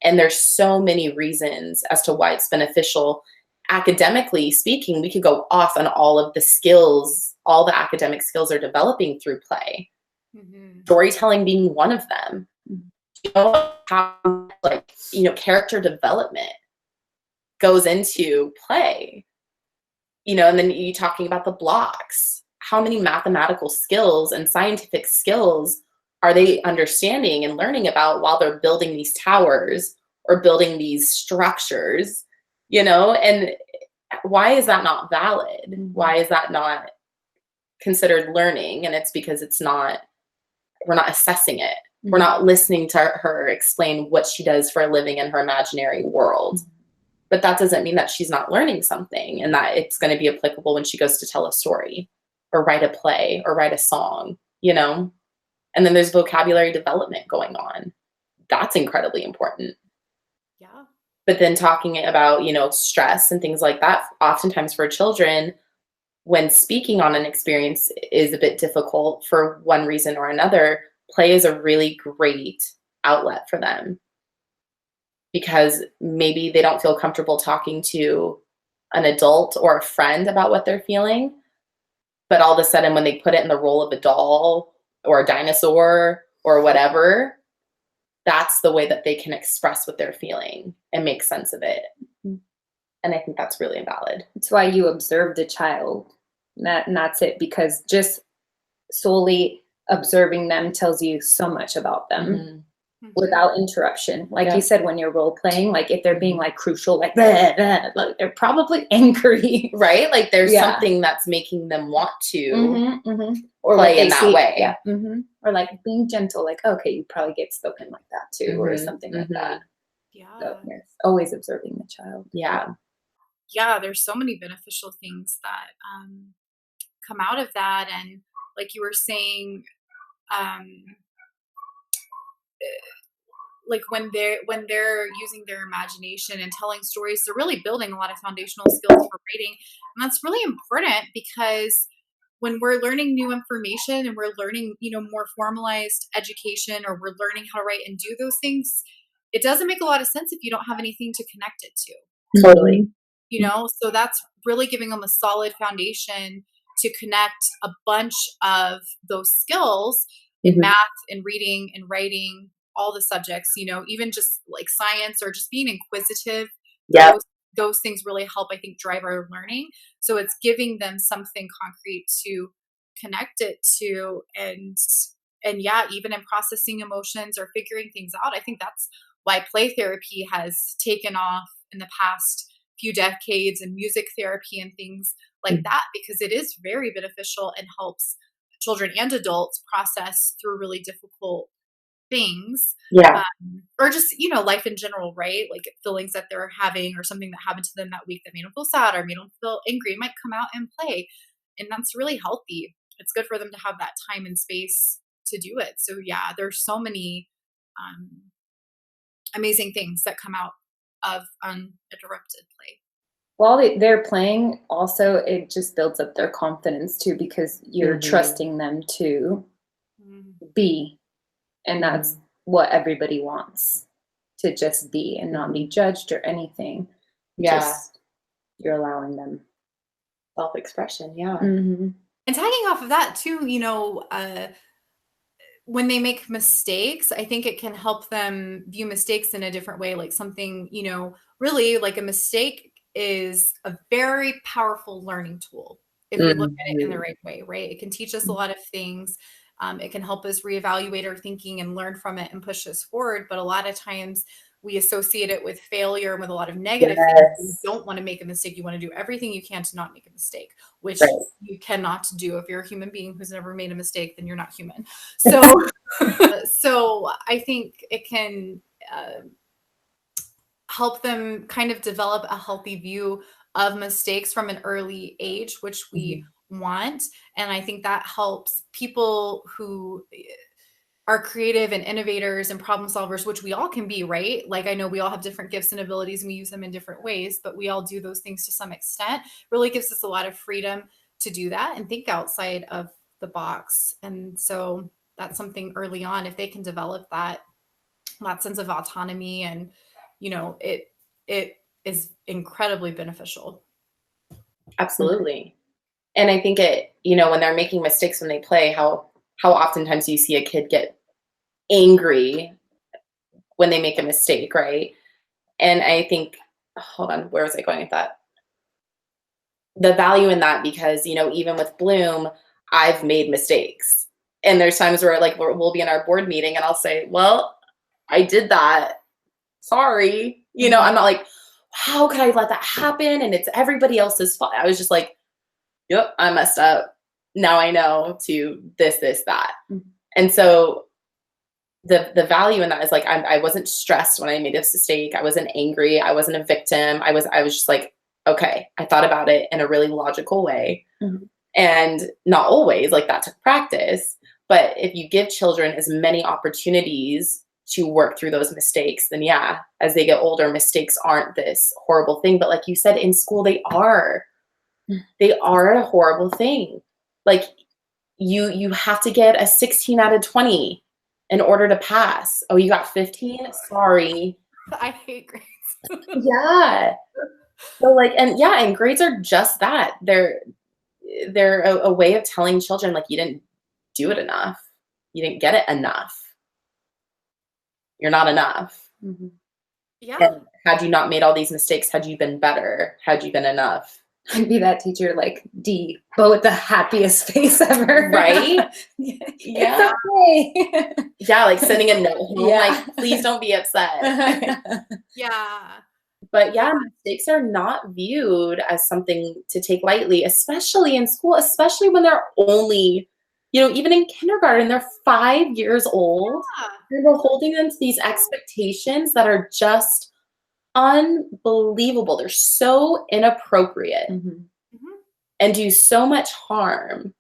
And there's so many reasons as to why it's beneficial. Academically speaking, we could go off on all of the skills, all the academic skills are developing through play. Storytelling being one of them. How, like, character development goes into play. And then you talking about the blocks. How many mathematical skills and scientific skills are they understanding and learning about while they're building these towers or building these structures? And why is that not valid? Why is that not considered learning? And it's because we're not assessing it. We're not listening to her explain what she does for a living in her imaginary world. But that doesn't mean that she's not learning something, and that it's going to be applicable when she goes to tell a story or write a play or write a song, And then there's vocabulary development going on. That's incredibly important. Yeah. But then talking about, stress and things like that, oftentimes for children, when speaking on an experience is a bit difficult for one reason or another, play is a really great outlet for them. Because maybe they don't feel comfortable talking to an adult or a friend about what they're feeling. But all of a sudden, when they put it in the role of a doll or a dinosaur or whatever, that's the way that they can express what they're feeling and make sense of it. And I think that's really valid. That's why you observe the child. And that's it, because just solely observing them tells you so much about them without interruption. Like you said, when you're role playing, like if they're being like crucial, like, blah, blah, like they're probably angry, right? Like there's something that's making them want to or play in that way. Yeah. Or like being gentle, like, okay, you probably get spoken like that too, or something like that. Yeah. So, yes, always observing the child. Yeah. Yeah, there's so many beneficial things that come out of that. And like you were saying, like when they're using their imagination and telling stories, they're really building a lot of foundational skills for writing. And that's really important, because when we're learning new information and we're learning, more formalized education, or we're learning how to write and do those things, it doesn't make a lot of sense if you don't have anything to connect it to. Totally. So that's really giving them a solid foundation to connect a bunch of those skills in math and reading and writing, all the subjects, even just like science or just being inquisitive. Yeah. Those things really help, I think, drive our learning. So it's giving them something concrete to connect it to. And yeah, even in processing emotions or figuring things out, I think that's why play therapy has taken off in the past few decades, and music therapy and things like that, because it is very beneficial and helps children and adults process through really difficult things. Yeah. Or just, life in general, right? Like feelings that they're having, or something that happened to them that week that made them feel sad or made them feel angry, might come out and play. And that's really healthy. It's good for them to have that time and space to do it. So yeah, there's so many amazing things that come out of uninterrupted play. While they're playing, also, it just builds up their confidence too, because you're trusting them to be. And that's what everybody wants, to just be and not be judged or anything. Yeah. Just, you're allowing them self-expression. Yeah. And tagging off of that too, when they make mistakes, I think it can help them view mistakes in a different way. Like something, really, like a mistake is a very powerful learning tool if we look at it in the right way, right? It can teach us a lot of things. It can help us reevaluate our thinking and learn from it and push us forward. But a lot of times we associate it with failure and with a lot of negative things. You don't want to make a mistake. You want to do everything you can to not make a mistake, which you cannot do. If you're a human being who's never made a mistake, then you're not human. So, so I think it can help them kind of develop a healthy view of mistakes from an early age, which we want. And I think that helps people who are creative and innovators and problem solvers, which we all can be, right? Like I know we all have different gifts and abilities and we use them in different ways, but we all do those things to some extent. Really gives us a lot of freedom to do that and think outside of the box. And so that's something early on, if they can develop that sense of autonomy, and it is incredibly beneficial. Absolutely. And I think it, when they're making mistakes when they play, how oftentimes you see a kid get angry when they make a mistake, right? And I think, hold on, where was I going with that? The value in that, because, even with Bloom, I've made mistakes. And there's times where we'll be in our board meeting and I'll say, well, I did that. Sorry. I'm not like, how could I let that happen? And it's everybody else's fault. I was just like, yep, I messed up. Now I know to this, that. And so the value in that is I wasn't stressed when I made this mistake. I wasn't angry. I wasn't a victim. I was just like, okay, I thought about it in a really logical way. And not always, that took practice. But if you give children as many opportunities to work through those mistakes, then yeah, as they get older, mistakes aren't this horrible thing. But like you said, in school, they are a horrible thing. You have to get a 16 out of 20 in order to pass. Oh, you got 15? Sorry. I hate grades. Yeah. So like, and grades are just that. They're a way of telling children like you didn't do it enough. You didn't get it enough. You're not enough. Mhm. Yeah. And had you not made all these mistakes, had you been better, had you been enough? I'd be that teacher like D, but with the happiest face ever. Right? It's okay. Yeah, like sending a note home, Yeah. like, please don't be upset. Yeah. But yeah, mistakes are not viewed as something to take lightly, especially in school, especially when they're only, even in kindergarten, they're 5 years old. And we're holding them to these expectations that are just unbelievable. They're so inappropriate Mhm. and do so much harm.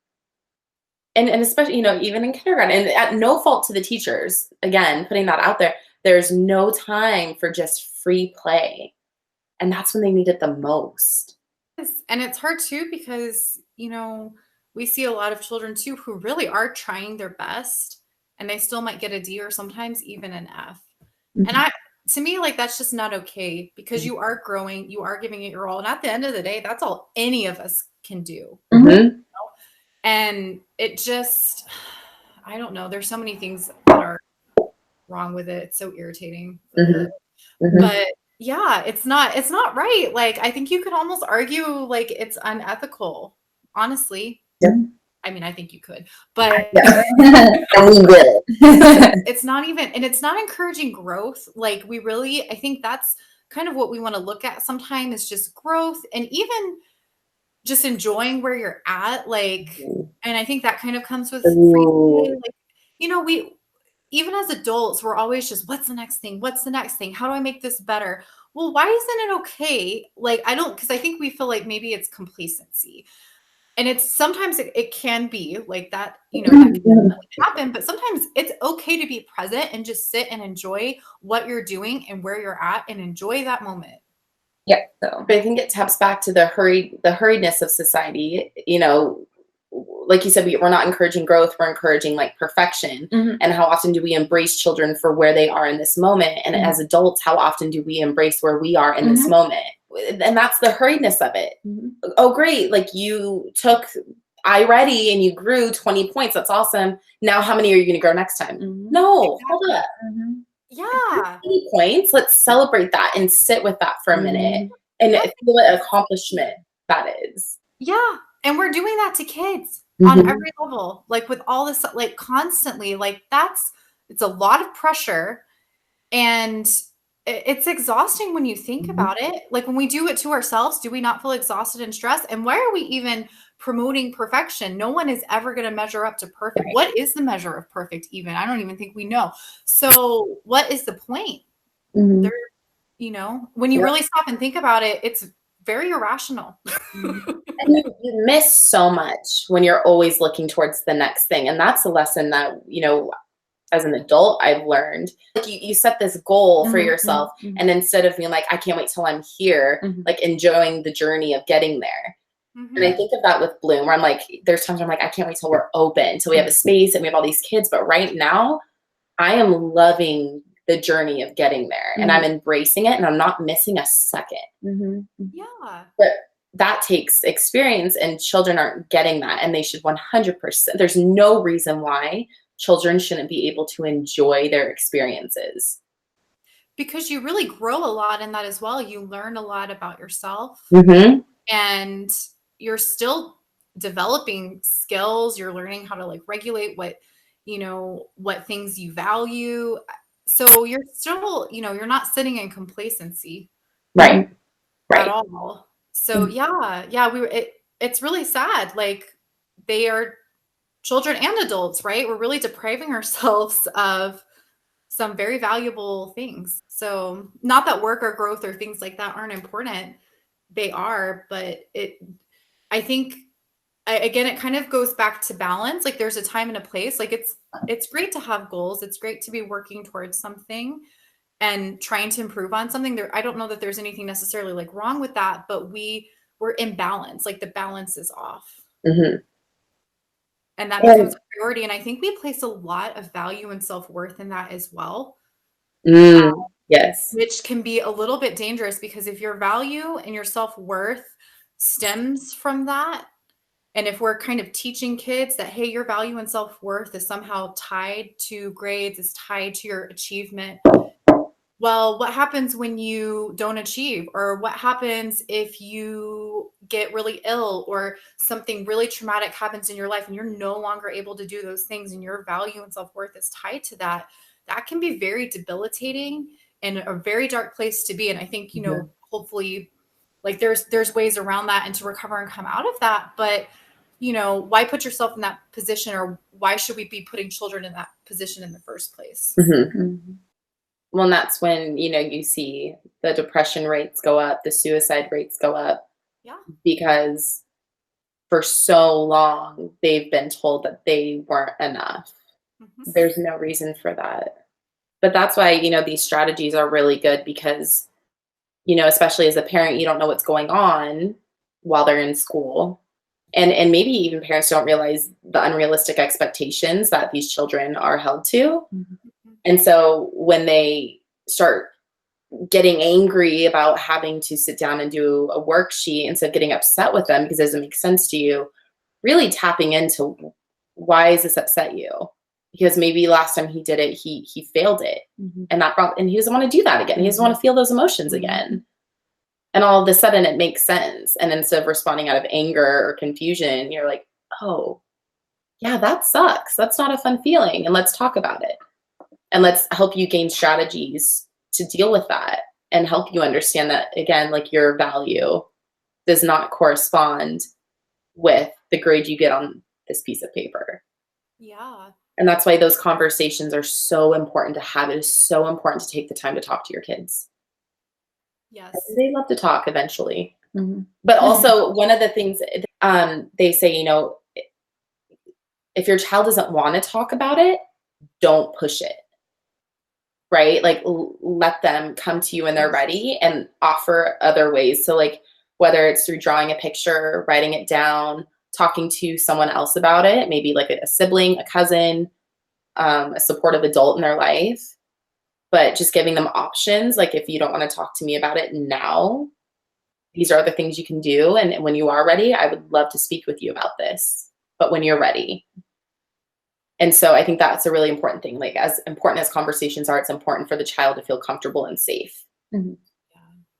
And especially, even in kindergarten, and at no fault to the teachers, again, putting that out there, there's no time for just free play. And that's when they need it the most. Yes, and it's hard too because, we see a lot of children too who really are trying their best and they still might get a D or sometimes even an F. And to me, like, that's just not okay because you are growing, you are giving it your all. And at the end of the day, that's all any of us can do. Mhm. And it just, I don't know. There's so many things that are wrong with it. It's so irritating. Mhm. Mhm. But yeah, it's not right. Like, I think you could almost argue like it's unethical, honestly. Yeah. I mean, I think you could, but And we will. it's not even, and it's not encouraging growth. Like, I think that's kind of what we want to look at sometimes is just growth and even just enjoying where you're at. Like, and I think that kind of comes with free play. Like, we, even as adults, we're always just, what's the next thing? What's the next thing? How do I make this better? Well, why isn't it okay? Like, because I think we feel like maybe it's complacency. And it's sometimes it can be like that, that can happen, but sometimes it's okay to be present and just sit and enjoy what you're doing and where you're at and enjoy that moment. Yeah. So But I think it taps back to the hurriedness of society. Like you said, we're not encouraging growth, we're encouraging like perfection. And how often do we embrace children for where they are in this moment? And as adults, how often do we embrace where we are in this moment? And that's the hurriedness of it. Oh, great. Like you took iReady and you grew 20 points. That's awesome. Now, how many are you going to grow next time? No, hold up. Yeah. 20 points. Let's celebrate that and sit with that for a minute and feel what an accomplishment that is. Yeah. And we're doing that to kids on every level, like with all this, like constantly, like it's a lot of pressure and it's exhausting when you think about it. Like when we do it to ourselves, do we not feel exhausted and stressed? And why are we even promoting perfection? No one is ever going to measure up to perfect. What is the measure of perfect even? I don't even think we know. So what is the point? There, when you really stop and think about it, it's very irrational. And you miss so much when you're always looking towards the next thing. And that's a lesson that, as an adult, I've learned. Like you set this goal for yourself, and instead of being like, I can't wait till I'm here, like enjoying the journey of getting there. And I think of that with Bloom, where I'm like, there's times where I'm like, I can't wait till we're open, till we have a space and we have all these kids. But right now, I am loving the journey of getting there, and I'm embracing it, and I'm not missing a second. Yeah. But that takes experience, and children aren't getting that, and they should 100%. There's no reason why children shouldn't be able to enjoy their experiences. Because you really grow a lot in that as well. You learn a lot about yourself and you're still developing skills. You're learning how to like regulate what things you value. So you're still, you're not sitting in complacency. Right. At all. So yeah, it's really sad. Like they are children and adults, right? We're really depriving ourselves of some very valuable things. So not that work or growth or things like that aren't important. They are, but I think again, it kind of goes back to balance. Like there's a time and a place. Like it's great to have goals. It's great to be working towards something and trying to improve on something there. I don't know that there's anything necessarily like wrong with that, but we're imbalance. Like the balance is off. And that becomes a priority. And I think we place a lot of value and self-worth in that as well. Yes. which can be a little bit dangerous because if your value and your self-worth stems from that, and if we're kind of teaching kids that, hey, your value and self-worth is somehow tied to grades, is tied to your achievement, well, what happens when you don't achieve? Or what happens if you get really ill or something really traumatic happens in your life and you're no longer able to do those things and your value and self-worth is tied to that? That can be very debilitating and a very dark place to be. And I think, hopefully like there's ways around that and to recover and come out of that. But, why put yourself in that position, or why should we be putting children in that position in the first place? Well, and that's when, you see the depression rates go up, the suicide rates go up. Yeah. Because for so long, they've been told that they weren't enough. There's no reason for that. But that's why, these strategies are really good because, especially as a parent, you don't know what's going on while they're in school. And maybe even parents don't realize the unrealistic expectations that these children are held to. And so when they start getting angry about having to sit down and do a worksheet instead of getting upset with them because it doesn't make sense to you, really tapping into why does this upset you? Because maybe last time he did it, he failed it. And he doesn't want to do that again. He doesn't want to feel those emotions again. And all of a sudden it makes sense. And instead of responding out of anger or confusion, you're like, oh, yeah, that sucks. That's not a fun feeling. And let's talk about it. And let's help you gain strategies to deal with that and help you understand that, again, like your value does not correspond with the grade you get on this piece of paper. Yeah. And that's why those conversations are so important to have. It is so important to take the time to talk to your kids. Yes. They love to talk eventually. But also one of the things they say, if your child doesn't want to talk about it, don't push it. Right? Like let them come to you when they're ready and offer other ways. So like whether it's through drawing a picture, writing it down, talking to someone else about it, maybe like a sibling, a cousin, a supportive adult in their life, but just giving them options. Like if you don't want to talk to me about it now, these are the things you can do. And when you are ready, I would love to speak with you about this, but when you're ready. And so I think that's a really important thing. Like as important as conversations are, it's important for the child to feel comfortable and safe and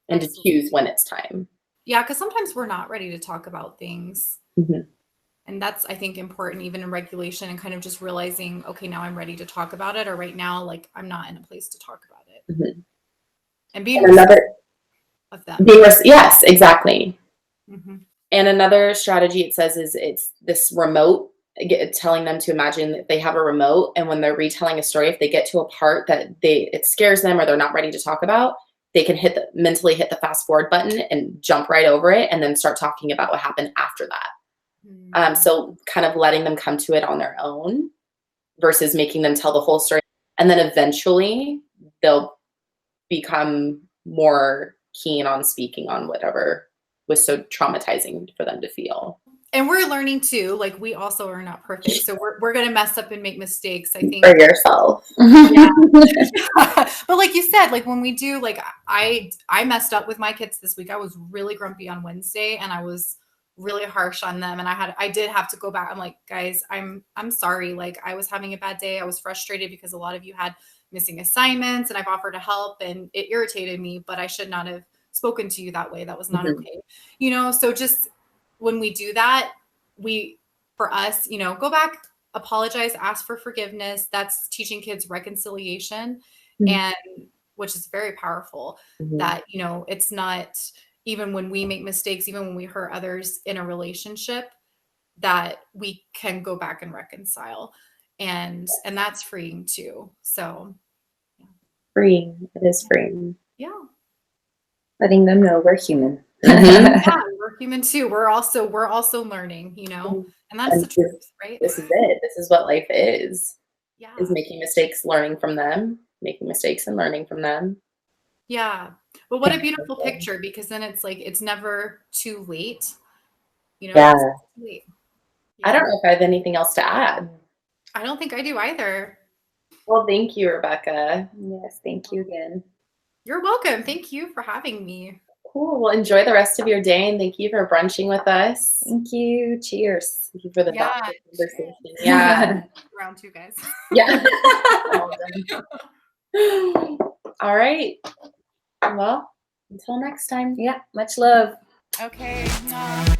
to choose when it's time. Yeah, because sometimes we're not ready to talk about things. And that's, I think, important even in regulation and kind of just realizing, okay, now I'm ready to talk about it. Or right now, like I'm not in a place to talk about it. And being respectful of them. Yes, exactly. And another strategy it says is it's this remote, telling them to imagine that they have a remote, and when they're retelling a story, if they get to a part that it scares them or they're not ready to talk about, they can mentally hit the fast forward button and jump right over it and then start talking about what happened after that. So kind of letting them come to it on their own versus making them tell the whole story. And then eventually they'll become more keen on speaking on whatever was so traumatizing for them to feel. And we're learning too, like we also are not perfect. So we're going to mess up and make mistakes, I think. For yourself. But like you said, like when we do, like I messed up with my kids this week. I was really grumpy on Wednesday and I was really harsh on them. And I did have to go back. I'm like, guys, I'm sorry. Like I was having a bad day. I was frustrated because a lot of you had missing assignments and I've offered to help and it irritated me, but I should not have spoken to you that way. That was not okay. So just when we do that, for us, go back, apologize, ask for forgiveness. That's teaching kids reconciliation and which is very powerful that, it's not even when we make mistakes, even when we hurt others in a relationship, that we can go back and reconcile. And that's freeing too. So freeing. It is freeing. Yeah. Letting them know we're human. Yeah, we're human too. We're also learning, and that's the truth, right? This is it. This is what life is. Yeah. Is making mistakes, learning from them, making mistakes and learning from them. Yeah. But what a beautiful picture, because then it's like, it's never too late. Yeah. Too late. I don't know if I have anything else to add. I don't think I do either. Well, thank you, Rebekah. Yes, thank you again. You're welcome. Thank you for having me. Cool. Well, enjoy the rest of your day, and thank you for brunching with us. Thank you. Cheers. Thank you for the Yeah. thoughtful conversation. Yeah. Round 2, guys. Yeah. All right. Well, until next time. Yeah, much love. Okay. Bye.